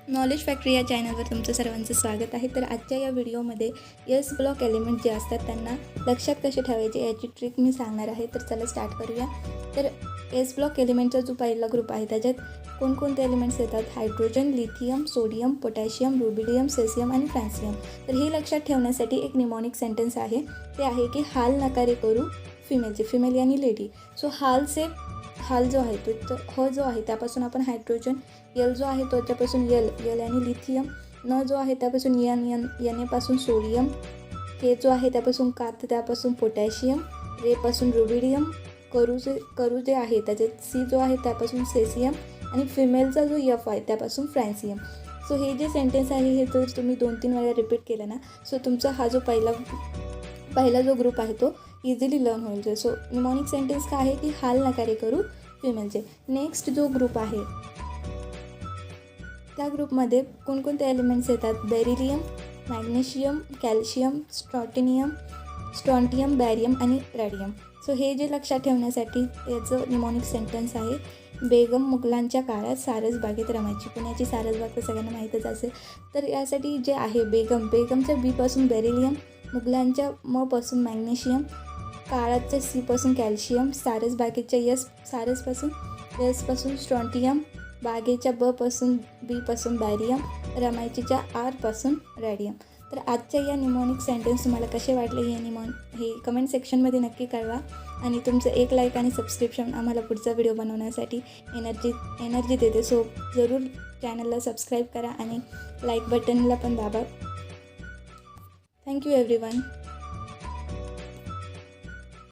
Knowledge factory या चॅनलवर तुमचं सर्वांचं स्वागत आहे. तर आजच्या या व्हिडिओमध्ये एस ब्लॉक एलिमेंट जे असतात त्यांना लक्षात कसे ठेवायचे याची ट्रिक मी सांगणार आहे. तर चला स्टार्ट करूया. तर एस ब्लॉक एलिमेंटचा जो पहिला ग्रुप आहे त्याच्यात कोणकोणते एलिमेंट्स येतात? Hydrogen, lithium, sodium, potassium, rubidium, caesium आणि फ्रॅन्सियम. तर हे लक्षात ठेवण्यासाठी एक निमॉनिक सेंटेन्स आहे, ते आहे की हाल नकारे करू फिमेलचे, फिमेल यानी लेडी. सो हाल जो आहे तो ह जो आहे त्यापासून आपण हायड्रोजन, यल जो आहे त्याच्यापासून यल आणि लिथियम, न जो आहे त्यापासून एपासून सोडियम, के जो आहे त्यापासून कात त्यापासून पोटॅशियम, रेपासून रुबिडियम, करू जे आहे त्याचे सी जो आहे त्यापासून सेसियम आणि फिमेलचा जो यफ आहे त्यापासून फ्रॅन्सियम. सो हे जे सेंटेन्स आहे हे जर तुम्ही 2-3 वेळा रिपीट केलं ना, सो तुमचा हा जो पहिला जो ग्रुप आहे तो इझिली लर्न होईल. सो निमॉनिक सेंटेन्स काय आहे की हाल नकारे करू फिमेलचे. नेक्स्ट जो ग्रुप आहे त्या ग्रुपमध्ये कोणकोणते एलिमेंट्स येतात? बेरिलियम, मॅग्नेशियम, कॅल्शियम, स्ट्रॉन्टियम, बॅरियम आणि रॅडियम. सो हे जे लक्षात ठेवण्यासाठी याचं निमॉनिक सेंटेन्स आहे, बेगम मुघलांच्या काळात सारसबागेत रमायची. पुण्याची सारसबाग तर सगळ्यांना माहीतच असेल. तर यासाठी जे आहे बेगमच्या बीपासून बेरिलियम, मुघलांच्या मपासून मॅग्नेशियम, काळाच्या सीपासून कॅल्शियम, सारसबागेच्या यसपासून स्ट्रॉन्टियम, बागेच्या बीपासून बॅरियम, रमायचीच्या आरपासून रॅडियम. तर आजच्या या निमॉनिक सेंटेन्स तुम्हाला कसे वाटले हे कमेंट सेक्शनमध्ये नक्की कळवा. आणि तुमचं एक लाईक आणि सबस्क्रिप्शन आम्हाला पुढचा व्हिडिओ बनवण्यासाठी एनर्जी देते. सो जरूर चॅनलला सबस्क्राईब करा आणि लाईक बटनला पण दाबा. Thank you everyone.